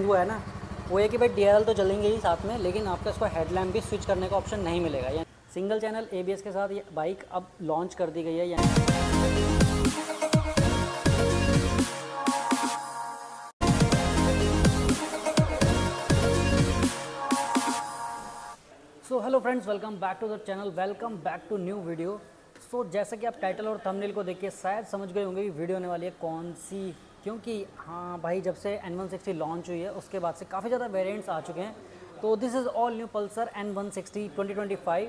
हुआ है ना वो है कि भाई DRL तो चलेंगे ही साथ में, लेकिन आपका इसको हेडलैम्प भी स्विच करने का ऑप्शन नहीं मिलेगा। यानी सिंगल चैनल ABS के साथ ये बाइक अब लॉन्च कर दी गई है। So hello friends, welcome back to the channel, welcome back to new video. So जैसा कि आप टाइटल और थंबनेल को देख के शायद समझ गए होंगे कि वीडियो होने वाली है कौन सी, क्योंकि हाँ भाई, जब से N160 लॉन्च हुई है उसके बाद से काफ़ी ज़्यादा वेरिएंट्स आ चुके हैं। तो this is all new Pulsar N160 2025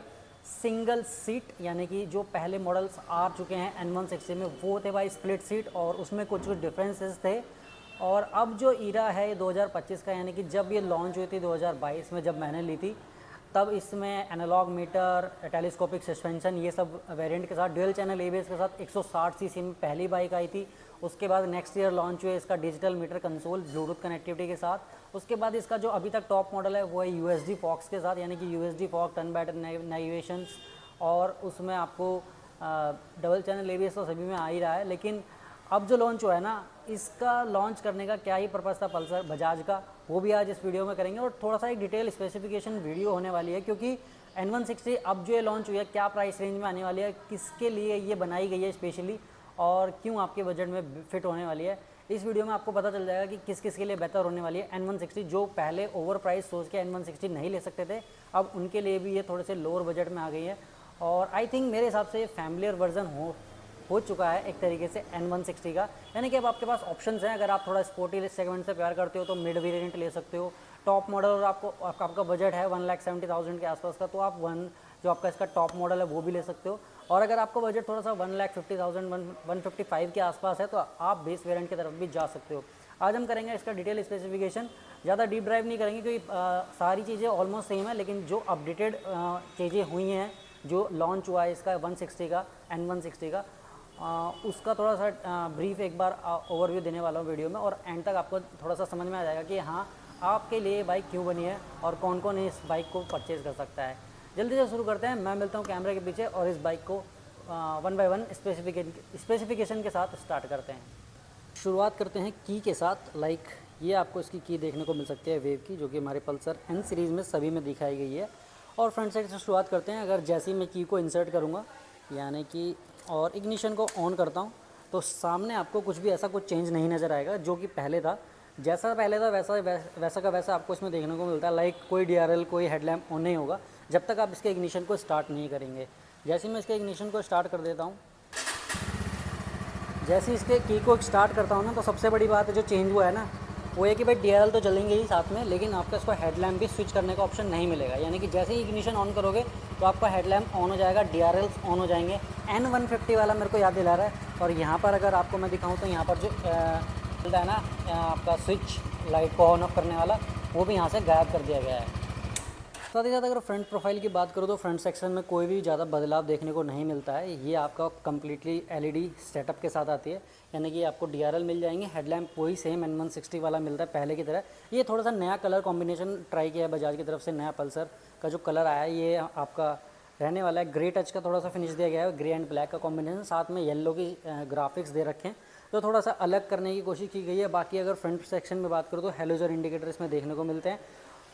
single seat, यानी कि जो पहले मॉडल्स आ चुके हैं N160 में वो थे भाई स्प्लिट सीट, और उसमें कुछ कुछ डिफरेंसेस थे। और अब जो ईरा है 2025 का, यानी कि जब ये लॉन्च हुई थी 2022 में जब मैंने ली थी, तब इसमें एनालॉग मीटर, टेलीस्कोपिक सस्पेंशन, ये सब वेरिएंट के साथ डुअल चैनल ABS के साथ 160 सीसी में पहली बाइक आई थी। उसके बाद नेक्स्ट ईयर लॉन्च हुए इसका digital meter console Bluetooth connectivity के साथ। उसके बाद इसका जो अभी तक टॉप मॉडल है वो है USD फॉक्स के साथ, यानी कि USD forks turn by turn navigations, और उसमें आपको डबल चैनल ABS तो सभी में आ ही रहा है। लेकिन अब जो लॉन्च हुआ है ना, इसका लॉन्च करने का क्या ही पर्पज़ था पल्सर बजाज का, वो भी आज इस वीडियो में करेंगे। और थोड़ा सा एक डिटेल स्पेसिफिकेशन वीडियो होने वाली है, क्योंकि N160 अब जो ये लॉन्च हुई है क्या प्राइस रेंज में आने वाली है, किसके लिए ये बनाई गई है स्पेशली, और क्यों आपके बजट में फिट होने वाली है, इस वीडियो में आपको पता चल जाएगा कि किस किस के लिए बेहतर होने वाली है N160। जो पहले ओवर प्राइस सोच के N160 नहीं ले सकते थे, अब उनके लिए भी ये थोड़े से लोअर बजट में आ गई है। और आई थिंक मेरे हिसाब से ये फैमिलियर वर्जन हो चुका है एक तरीके से N160 का, यानी कि अब आपके पास ऑप्शंस हैं। अगर आप थोड़ा स्पोर्टी सेगमेंट से प्यार करते हो तो मिड वेरिएंट ले सकते हो, टॉप मॉडल, और आपका बजट है 1,70,000 के आसपास का, तो आप जो आपका इसका टॉप मॉडल है वो भी ले सकते हो। और अगर आपका बजट थोड़ा सा 1,50,000 155 के आसपास है तो आप बेस वेरिएंट की तरफ भी जा सकते हो। आज हम करेंगे इसका डिटेल स्पेसिफिकेशन, ज़्यादा डीप ड्राइव नहीं करेंगे क्योंकि सारी चीज़ें ऑलमोस्ट सेम है, लेकिन जो अपडेटेड चीज़ें हुई हैं, जो लॉन्च हुआ है इसका 160 का N160 का, उसका थोड़ा सा ब्रीफ एक बार ओवरव्यू देने वाला हूँ वीडियो में, और एंड तक आपको थोड़ा सा समझ में आ जाएगा कि हाँ आपके लिए बाइक क्यों बनी है और कौन कौन इस बाइक को परचेज़ कर सकता है। जल्दी से शुरू करते हैं, मैं मिलता हूँ कैमरे के पीछे, और इस बाइक को वन बाय वन स्पेसिफिकेशन के साथ स्टार्ट करते हैं। शुरुआत करते हैं की के साथ। ये आपको इसकी की देखने को मिल सकती है वेव की, जो कि हमारे पल्सर N सीरीज़ में सभी में दिखाई गई है। और फ्रंट साइड से शुरुआत करते हैं। अगर जैसे ही मैं की को इंसर्ट करूँगा, यानी कि और इग्निशन को ऑन करता हूँ, तो सामने आपको कुछ भी ऐसा कुछ चेंज नहीं नज़र आएगा। जो कि पहले था, जैसा पहले था वैसा का वैसा आपको इसमें देखने को मिलता है। कोई DRL, कोई हेडलैम्प ऑन नहीं होगा जब तक आप इसके इग्निशन को स्टार्ट नहीं करेंगे। जैसे ही मैं इसके इग्निशन को स्टार्ट कर देता हूँ, जैसे ही इसके की को स्टार्ट करता हूँ ना, तो सबसे बड़ी बात है जो चेंज हुआ है ना, वो है कि भाई DRL तो चलेंगे ही साथ में, लेकिन आपका इसको हेडलैम्प भी स्विच करने का ऑप्शन नहीं मिलेगा। यानी कि जैसे ही इग्निशन ऑन करोगे तो आपका हेडलैम्प ऑन हो जाएगा, DRLs ऑन हो जाएंगे। N150 वाला मेरे को याद दिला रहा है। और यहाँ पर अगर आपको मैं दिखाऊँ तो यहाँ पर जो चलता है ना आपका स्विच लाइट को ऑन ऑफ करने वाला, वो भी यहाँ से गायब कर दिया गया है। साथ ही साथ अगर फ्रंट प्रोफाइल की बात करूँ तो फ्रंट सेक्शन में कोई भी ज़्यादा बदलाव देखने को नहीं मिलता है। ये आपका कम्प्लीटली LED सेटअप के साथ आती है, यानी कि आपको DRL मिल जाएंगे, हेडलैम्प वही सेम N160 वाला मिलता है पहले की तरह। ये थोड़ा सा नया कलर कॉम्बिनेशन ट्राई किया है बजाज की तरफ से। नया पल्सर का जो कलर आया है ये आपका रहने वाला है ग्रे टच का, थोड़ा सा फिनिश दिया गया है, ग्रे एंड ब्लैक का कॉम्बिनेशन, साथ में येलो की ग्राफिक्स दे रखे हैं, तो थोड़ा सा अलग करने की कोशिश की गई है। बाकी अगर फ्रंट सेक्शन में बात करूँ तो हेलोजन इंडिकेटर इसमें देखने को मिलते हैं,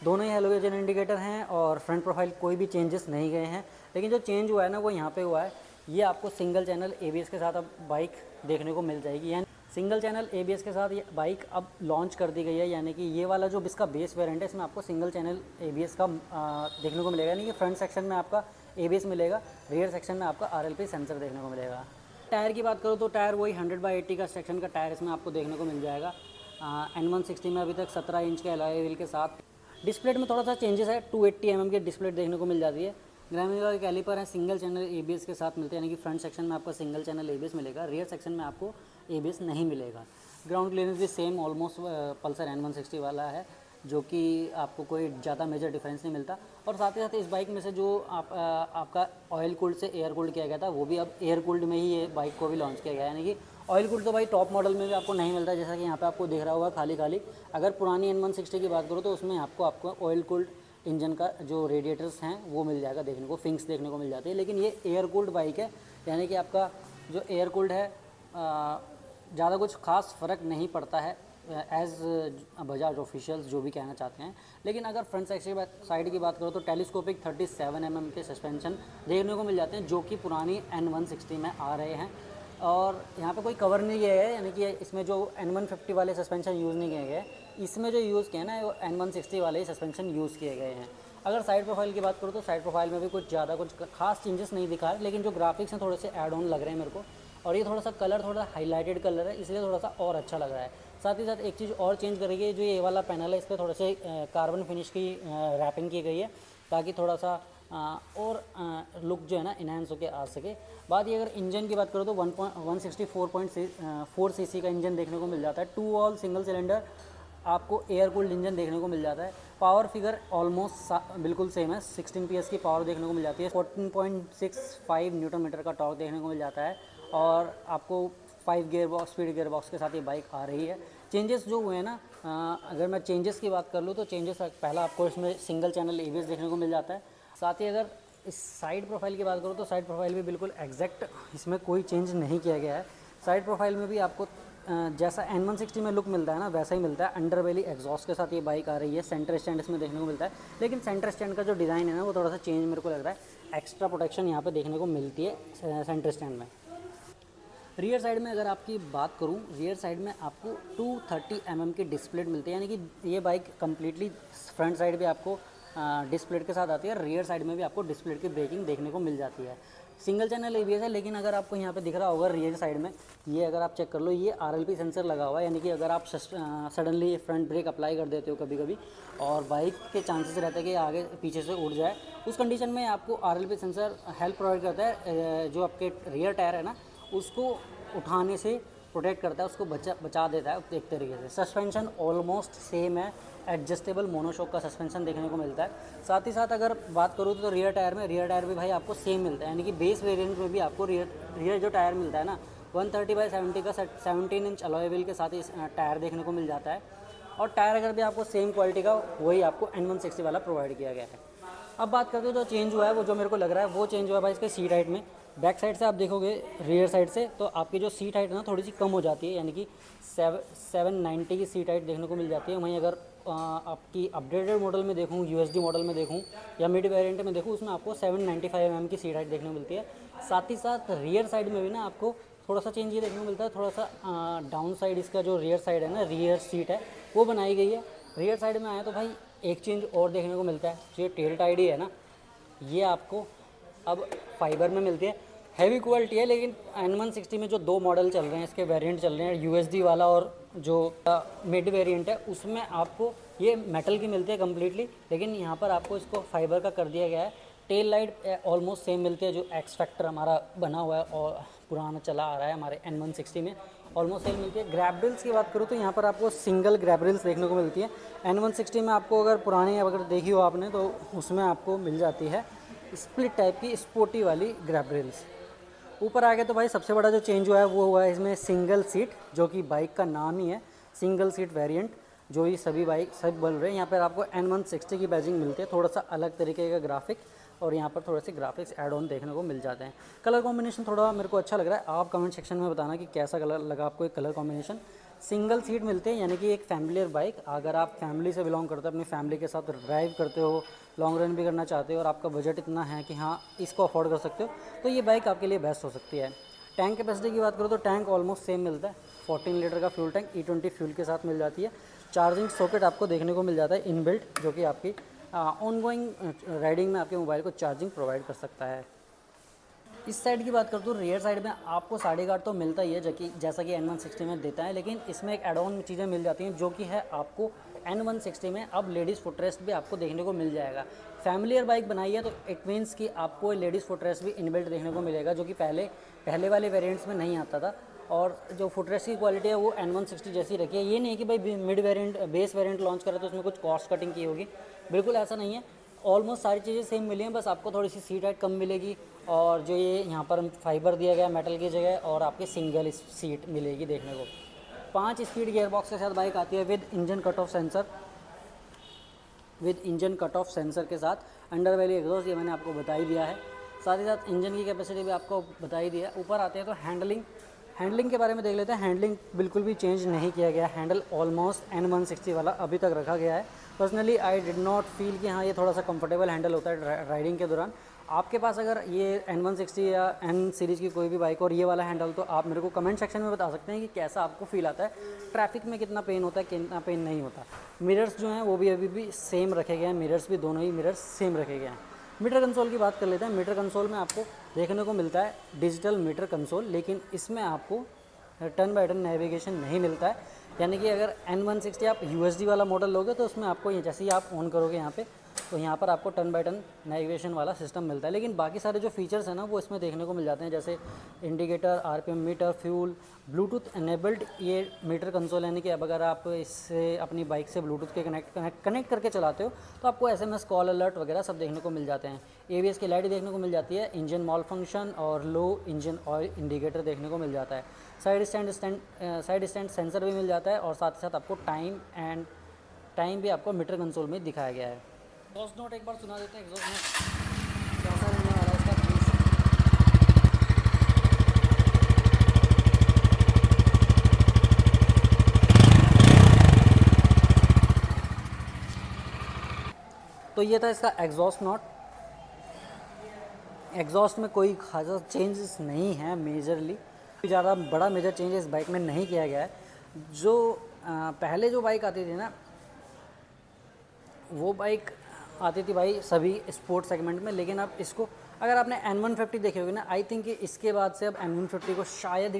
दोनों ही हेलोजन इंडिकेटर हैं, और फ्रंट प्रोफाइल कोई भी चेंजेस नहीं गए हैं। लेकिन जो चेंज हुआ है ना वो यहाँ पे हुआ है, ये आपको सिंगल चैनल ABS के साथ अब बाइक देखने को मिल जाएगी। यानी सिंगल चैनल ABS के साथ ये बाइक अब लॉन्च कर दी गई है, यानी कि ये वाला जो इसका बेस वेरिएंट है इसमें आपको सिंगल चैनल ABS का देखने को मिलेगा। यानी कि फ्रंट सेक्शन में आपका ABS मिलेगा, रियर सेक्शन में आपका RLP सेंसर देखने को मिलेगा। टायर की बात करूँ तो टायर वही 100/80 का सेक्शन का टायर इसमें आपको देखने को मिल जाएगा। N160 में अभी तक 17 इंच के अलॉय व्हील के साथ। डिस्प्ले में थोड़ा सा चेंजेस है, 280 mm की डिस्प्ले देखने को मिल जाती है। ग्रामीण कैलिपर है, सिंगल चैनल ABS के साथ मिलते हैं, यानी कि फ्रंट सेक्शन में आपको सिंगल चैनल ABS मिलेगा, रियर सेक्शन में आपको ABS नहीं मिलेगा। ग्राउंड क्लियरेंस भी सेम ऑलमोस्ट पल्सर N160 वाला है, जो कि आपको कोई ज़्यादा मेजर डिफरेंस नहीं मिलता। और साथ ही साथ इस बाइक में से जो आपका ऑयल कूल्ड से एयर कूल्ड किया गया था, वो भी अब एयर कूल्ड में ही ये बाइक को भी लॉन्च किया गया है। यानी कि ऑयल कूल्ड तो भाई टॉप मॉडल में भी आपको नहीं मिलता, जैसा कि यहाँ पे आपको दिख रहा होगा खाली खाली। अगर पुरानी N160 की बात करूँ तो उसमें आपको ऑयल कूल्ड इंजन का जो रेडिएटर्स हैं वो मिल जाएगा देखने को, फिंक्स देखने को मिल जाती है। लेकिन ये एयर कूल्ड बाइक है, यानी कि आपका जो एयर कूल्ड है ज़्यादा कुछ खास फ़र्क नहीं पड़ता है एज बजाज ऑफिशियल्स जो भी कहना चाहते हैं। लेकिन अगर फ्रंट साइड की बात करो तो टेलीस्कोपिक 37 mm के सस्पेंशन देखने को मिल जाते हैं, जो कि पुरानी N160 में आ रहे हैं। और यहाँ पे कोई कवर नहीं किया है, यानी कि इसमें जो N150 वाले सस्पेंशन यूज़ नहीं किए गए, इसमें जो यूज़ किए ना वो N160 वाले ही सस्पेंशन यूज़ किए गए हैं। अगर साइड प्रोफाइल की बात करूँ तो साइड प्रोफाइल में भी कुछ ज़्यादा कुछ खास चेंजेस नहीं दिखा है, लेकिन जो ग्राफिक्स हैं थोड़े से ऐड ऑन लग रहे हैं मेरे को। और ये थोड़ा सा कलर थोड़ा हाईलाइटेड कलर है, इसलिए थोड़ा सा और अच्छा लग रहा है। साथ ही साथ एक चीज़ और चेंज करेगी, जो ये वाला पैनल है इस पर थोड़े से कार्बन फिनिश की रैपिंग की गई है, ताकि थोड़ा सा और लुक जो है ना इनहेंस होकर आ सके। बात ये अगर इंजन की बात करो तो 164 सीसी का इंजन देखने को मिल जाता है। 2 वॉल्व सिंगल सिलेंडर आपको एयर कूल्ड इंजन देखने को मिल जाता है। पावर फिगर ऑलमोस्ट बिल्कुल सेम है, 16 PS की पावर देखने को मिल जाती है। 14.65 न्यूटन मीटर का टॉर्क देखने को मिल जाता है। और आपको 5 gear box, speed gear box के साथ ये बाइक आ रही है। चेंजेस जो हुए हैं ना, अगर मैं चेंजेस की बात कर लूँ तो चेंजेस पहला आपको इसमें सिंगल चैनल ABS देखने को मिल जाता है। साथ ही अगर इस साइड प्रोफाइल की बात करूँ तो साइड प्रोफाइल भी बिल्कुल एग्जैक्ट इसमें कोई चेंज नहीं किया गया है। साइड प्रोफाइल में भी आपको जैसा N160 में लुक मिलता है ना वैसा ही मिलता है। अंडरबेली एग्जॉस्ट के साथ ये बाइक आ रही है। सेंटर स्टैंड इसमें देखने को मिलता है, लेकिन सेंटर स्टैंड का जो डिज़ाइन है ना वो थोड़ा सा चेंज मेरे को लग रहा है। एक्स्ट्रा प्रोटेक्शन यहाँ पे देखने को मिलती है सेंटर स्टैंड में। रियर साइड में अगर आपकी बात करूँ, रियर साइड में आपको 230 mm की डिस्प्ले मिलती है, यानी कि ये बाइक कम्प्लीटली फ्रंट साइड भी आपको डिस्प्ले के साथ आती है। रियर साइड में भी आपको डिस्प्ले की ब्रेकिंग देखने को मिल जाती है। सिंगल चैनल ABS है, लेकिन अगर आपको यहाँ पे दिख रहा होगा रियर साइड में, ये अगर आप चेक कर लो, ये RLP सेंसर लगा हुआ है, यानी कि अगर आप सडनली फ्रंट ब्रेक अप्लाई कर देते हो कभी कभी और बाइक के चांसेस रहते हैं कि आगे पीछे से उड़ जाए, उस कंडीशन में आपको RLP सेंसर हेल्प प्रोवाइड करता है। जो आपके रियर टायर है ना उसको उठाने से प्रोटेक्ट करता है, उसको बचा देता है एक तरीके से। सस्पेंशन ऑलमोस्ट सेम है, एडजस्टेबल मोनोशॉक का सस्पेंशन देखने को मिलता है। साथ ही साथ अगर बात करूँ तो रियर टायर भी भाई आपको सेम मिलता है, यानी कि बेस वेरिएंट में भी आपको रियर जो टायर मिलता है ना 130/70 का 17 इंच अलॉय व्हील के साथ ही टायर देखने को मिल जाता है। और टायर अगर भी आपको सेम क्वालिटी का वही आपको N160 वाला प्रोवाइड किया गया है। अब बात करते हो जो चेंज हुआ है, वो जो मेरे को लग रहा है वो चेंज हुआ है भाई इसके सीट हाइट में। बैक साइड से आप देखोगे रियर साइड से तो आपकी जो सीट हाइट है ना थोड़ी सी कम हो जाती है, यानी कि 790 की सीट हाइट देखने को मिल जाती है। वहीं अगर आपकी अपडेटेड मॉडल में देखूँ, USD मॉडल में देखूँ या मिड वेरिएंट में देखूँ, उसमें आपको 795 mm की सीट हाइट देखने को मिलती है। साथ ही साथ रियर साइड में भी ना आपको थोड़ा सा चेंज ये देखने को मिलता है, थोड़ा सा डाउन साइड इसका जो रियर साइड है ना, रियर सीट है वो बनाई गई है। रियर साइड में आया तो भाई एक चेंज और देखने को मिलता है, जो टेल टाइड ही है ना, ये आपको अब फाइबर में मिलती है। हैवी क्वालिटी है, लेकिन N160 में जो 2 मॉडल चल रहे हैं, इसके वेरिएंट चल रहे हैं, USD वाला और जो मिड वेरिएंट है, उसमें आपको ये मेटल की मिलती है कम्प्लीटली, लेकिन यहाँ पर आपको इसको फाइबर का कर दिया गया है। टेल लाइट ऑलमोस्ट सेम मिलती है, जो एक्स फैक्टर हमारा बना हुआ है और पुराना चला आ रहा है हमारे N160 में, ऑलमोस्ट सेम मिलती है। ग्रैब रेल्स की बात करूँ तो यहाँ पर आपको सिंगल ग्रैब रेल्स देखने को मिलती है। N160 में आपको अगर पुरानी अगर देखी हो आपने तो उसमें आपको मिल जाती है स्प्लिट टाइप की स्पोर्टी वाली ग्रैब रेल्स। ऊपर आ गया तो भाई सबसे बड़ा जो चेंज हुआ है वो हुआ है इसमें सिंगल सीट, जो कि बाइक का नाम ही है सिंगल सीट वेरिएंट, जो ये सभी बाइक सब बोल रहे हैं। यहाँ पर आपको N160 की बैजिंग मिलती है, थोड़ा सा अलग तरीके का ग्राफिक, और यहाँ पर थोड़े से ग्राफिक्स ऐड ऑन देखने को मिल जाते हैं। कलर कॉम्बिनेशन थोड़ा मेरे को अच्छा लग रहा है, आप कमेंट सेक्शन में बताना कि कैसा कलर लगा आपको एक कलर कॉम्बिनेशन। सिंगल सीट मिलते हैं, यानी कि एक फैमिलियर बाइक, अगर आप फैमिली से बिलोंग करते हो, अपनी फैमिली के साथ ड्राइव करते हो, लॉन्ग रन भी करना चाहते हो और आपका बजट इतना है कि हाँ इसको अफोर्ड कर सकते हो, तो ये बाइक आपके लिए बेस्ट हो सकती है। टैंक कैपेसिटी की बात करो तो टैंक ऑलमोस्ट सेम मिलता है, 14 लीटर का फ्यूल टैंक E20 फ्यूल के साथ मिल जाती है। चार्जिंग सॉकेट आपको देखने को मिल जाता है इनबिल्ट, जो कि आपकी ऑनगोइंग राइडिंग में आपके मोबाइल को चार्जिंग प्रोवाइड कर सकता है। इस साइड की बात करते हो, रियर साइड में आपको साइड गार्ड तो मिलता ही है, जैसा कि N160 में देता है, लेकिन इसमें एक एड ऑन चीज़ें मिल जाती हैं, जो कि है आपको N160 में अब लेडीज़ फुटरेस्ट भी आपको देखने को मिल जाएगा। फैमिलियर बाइक बनाई है तो इट मीन्स कि आपको लेडीज़ फुटरेस्ट भी इनबिल्ट देखने को मिलेगा, जो कि पहले वाले वेरिएंट्स में नहीं आता था। और जो फुटरेस्ट की क्वालिटी है वो N160 जैसी रखी है। ये नहीं है कि भाई mid variant base variant launch करा तो उसमें कुछ कॉस्ट कटिंग की होगी, बिल्कुल ऐसा नहीं है। ऑलमोस्ट सारी चीज़ें सेम मिली हैं, बस आपको थोड़ी सी सीट हाइट कम मिलेगी, और जो ये यहाँ पर फाइबर दिया गया मेटल की जगह, और आपकी सिंगल सीट मिलेगी देखने को। 5 स्पीड गियर बॉक्स के साथ बाइक आती है with engine cut off sensor के साथ। अंडर वैली एग्जॉस्ट ये मैंने आपको बता ही दिया है। साथ ही साथ इंजन की कैपेसिटी भी आपको बता ही दिया है। ऊपर आते हैं तो हैंडलिंग हैंडलिंग के बारे में देख लेते हैं। हैंडलिंग बिल्कुल भी चेंज नहीं किया गया, हैंडल ऑलमोस्ट N160 वाला अभी तक रखा गया है। Personally I did not feel कि हाँ ये थोड़ा सा कंफर्टेबल हैंडल होता है राइडिंग के दौरान। आपके पास अगर ये N160 या N सीरीज़ की कोई भी बाइक और ये वाला हैंडल, तो आप मेरे को कमेंट सेक्शन में बता सकते हैं कि कैसा आपको फील आता है, ट्रैफिक में कितना पेन होता है, कितना पेन नहीं होता। मिरर्स जो हैं वो भी अभी भी सेम रखे गए हैं, मिरर्स भी दोनों ही मिरर्स सेम रखे गए हैं। मीटर कंसोल की बात कर लेते हैं। मीटर कंसोल में आपको देखने को मिलता है डिजिटल मीटर कंसोल, लेकिन इसमें आपको टर्न बाय टर्न नेविगेशन नहीं मिलता है। यानी कि अगर N160 आप USD वाला मॉडल लोगे तो उसमें आपको ये जैसे ही आप ऑन करोगे यहाँ पे, तो यहाँ पर आपको टर्न बाय टर्न नेविगेशन वाला सिस्टम मिलता है। लेकिन बाकी सारे जो फीचर्स हैं ना वो इसमें देखने को मिल जाते हैं, जैसे indicator, RPM meter, fuel, Bluetooth enabled ये मीटर कंसोल। यानी कि अब अगर आप इससे अपनी बाइक से ब्लूटूथ के कनेक्ट करके चलाते हो तो आपको SMS कॉल अलर्ट वगैरह सब देखने को मिल जाते हैं। ABS की लाइट देखने को मिल जाती है, इंजन मॉल फंक्शन और लो इंजन ऑयल इंडिकेटर देखने को मिल जाता है। साइड स्टैंड सेंसर भी मिल जाता है और साथ ही साथ आपको टाइम भी आपको मीटर कंसोल में दिखाया गया है। एग्जॉस्ट नोट एक बार सुना देते हैं, एग्जॉस्ट नोट कैसा रहने वाला है इसका प्लीज। तो ये था इसका एग्जॉस्ट नोट। एग्जॉस्ट में कोई खासा चेंजेस नहीं है मेजरली, ज़्यादा बड़ा मेजर चेंज इस बाइक में नहीं किया गया है। जो पहले जो बाइक आती थी ना, वो बाइक आती थी भाई सभी स्पोर्ट सेगमेंट में, लेकिन अब इसको अगर आपने N150 देखे होगे ना, आई थिंक कि इसके बाद से अब N150 को शायद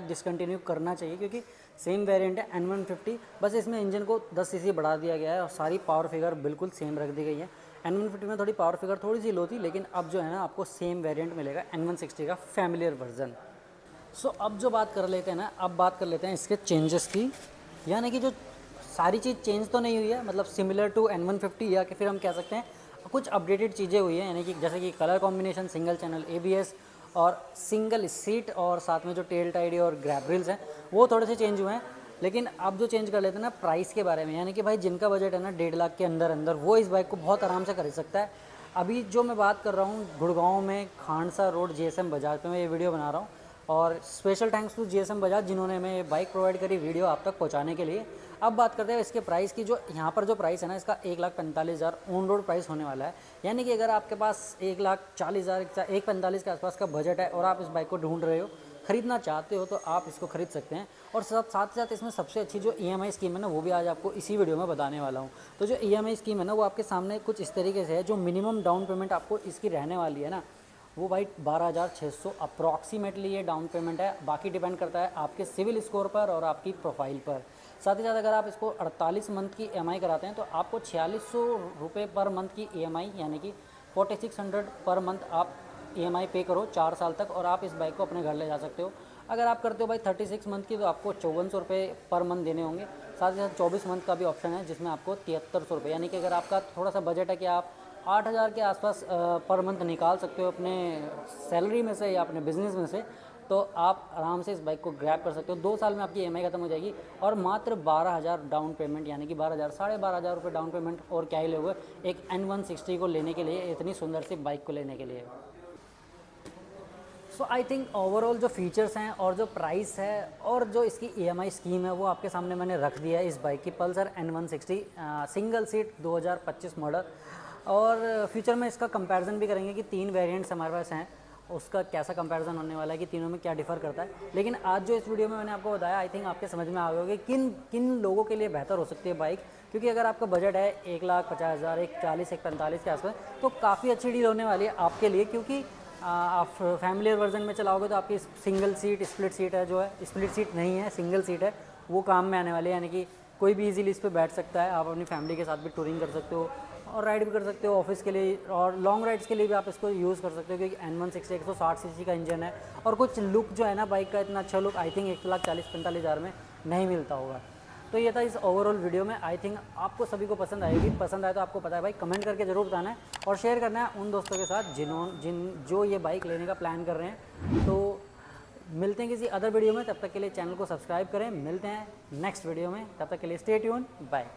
डिसकंटिन्यू करना चाहिए, क्योंकि सेम वेरिएंट है N150, बस इसमें इंजन को 10 cc बढ़ा दिया गया है और सारी पावर फिगर बिल्कुल सेम रख दी गई है। N150 में थोड़ी पावर फिगर थोड़ी सी लो थी, लेकिन अब जो है ना आपको सेम वेरिएंट मिलेगा N160 का फैमिलियर वर्जन। सो अब जो बात कर लेते हैं ना, अब बात कर लेते हैं इसके चेंजेस की। यानी कि जो सारी चीज़ चेंज तो नहीं हुई है, मतलब सिमिलर टू N150, या कि फिर हम कह सकते हैं कुछ अपडेटेड चीज़ें हुई हैं। यानी कि जैसे कि colour combination, single channel ABS और सिंगल सीट, और साथ में जो टेल टाइडी और ग्रैब रिल्स हैं वो थोड़े से चेंज हुए हैं। लेकिन अब जो चेंज कर लेते हैं ना प्राइस के बारे में, यानी कि भाई जिनका बजट है ना 1.5 लाख के अंदर अंदर, वो इस बाइक को बहुत आराम से खरीद सकता है। अभी जो मैं बात कर रहा हूँ, गुड़गांव में खानसा रोड GSM बजाज पे मैं ये वीडियो बना रहा हूँ, और special thanks to GSM Bajaj जिन्होंने हमें ये बाइक प्रोवाइड करी वीडियो आप तक पहुंचाने के लिए। अब बात करते हैं इसके प्राइस की। जो यहाँ पर जो प्राइस है ना, इसका 1,45,000 ऑन रोड प्राइस होने वाला है। यानी कि अगर आपके पास 1,40,000 1,45,000 के आसपास का बजट है और आप इस बाइक को ढूंढ रहे हो, खरीदना चाहते हो, तो आप इसको खरीद सकते हैं। और साथ ही साथ इसमें सबसे अच्छी जो EMI स्कीम है ना, वो भी आज आपको इसी वीडियो में बताने वाला हूँ। तो जो EMI स्कीम है ना, वो आपके सामने कुछ इस तरीके से है। जो मिनिमम डाउन पेमेंट आपको इसकी रहने वाली है ना, वो भाई 12,600 अप्रॉक्सीमेटली ये डाउन पेमेंट है। बाकी डिपेंड करता है आपके सिविल स्कोर पर और आपकी प्रोफाइल पर। साथ ही साथ अगर आप इसको 48 मंथ की EMI कराते हैं तो आपको 4600 रुपये पर मंथ की EMI, यानी कि 4600 पर मंथ आप EMI पे करो 4 साल तक, और आप इस बाइक को अपने घर ले जा सकते हो। अगर आप करते हो भाई 36 मंथ की, तो आपको 5400 रुपये पर मंथ देने होंगे। साथ ही साथ 24 मंथ का भी ऑप्शन है, जिसमें आपको 7300 रुपये, यानी कि अगर आपका थोड़ा सा बजट है कि आप 8,000 के आसपास पर मंथ निकाल सकते हो अपने सैलरी में से या अपने बिजनेस में से, तो आप आराम से इस बाइक को ग्रैब कर सकते हो। 2 साल में आपकी EMI खत्म हो जाएगी और मात्र 12,000 डाउन पेमेंट, यानी कि 12,000 रुपये डाउन पेमेंट, और क्या ही लोगे एक N160 को लेने के लिए, इतनी सुंदर सी बाइक को लेने के लिए। सो आई थिंक ओवरऑल जो फीचर्स हैं और जो प्राइस है और जो इसकी EMI स्कीम है, वो आपके सामने मैंने रख दिया है इस बाइक की, Pulsar N160 single seat 2025 model. और फ्यूचर में इसका कंपैरिजन भी करेंगे कि 3 वेरिएंट्स हमारे पास हैं, उसका कैसा कंपैरिजन होने वाला है कि तीनों में क्या डिफ़र करता है। लेकिन आज जो इस वीडियो में मैंने आपको बताया, आई थिंक आपके समझ में आ गया होगा किन किन लोगों के लिए बेहतर हो सकती है बाइक। क्योंकि अगर आपका बजट है 1,50,000, 1,40,000, 1,45,000 के आसपास, तो काफ़ी अच्छी डील होने वाली है आपके लिए। क्योंकि आप फैमिली वर्जन में चलाओगे तो आपकी सिंगल सीट स्प्लिट सीट है, जो है स्प्लिट सीट नहीं है, सिंगल सीट है, वो काम में आने वाली है। यानी कि कोई भी इजीली इस पर बैठ सकता है। आप अपनी फैमिली के साथ भी टूरिंग कर सकते हो और राइड भी कर सकते हो ऑफिस के लिए, और लॉन्ग राइड्स के लिए भी आप इसको यूज़ कर सकते हो। क्योंकि N160 160 cc का इंजन है, और कुछ लुक जो है ना बाइक का, इतना अच्छा लुक आई थिंक 1,40,45,000 में नहीं मिलता होगा। तो ये था इस ओवरऑल वीडियो में। आई थिंक आपको सभी को पसंद आएगी। पसंद आए तो आपको पता है भाई, कमेंट करके ज़रूर बताना है और शेयर करना है उन दोस्तों के साथ जो ये बाइक लेने का प्लान कर रहे हैं। तो मिलते हैं किसी अदर वीडियो में, तब तक के लिए चैनल को सब्सक्राइब करें। मिलते हैं नेक्स्ट वीडियो में, तब तक के लिए स्टे ट्यून, बाय।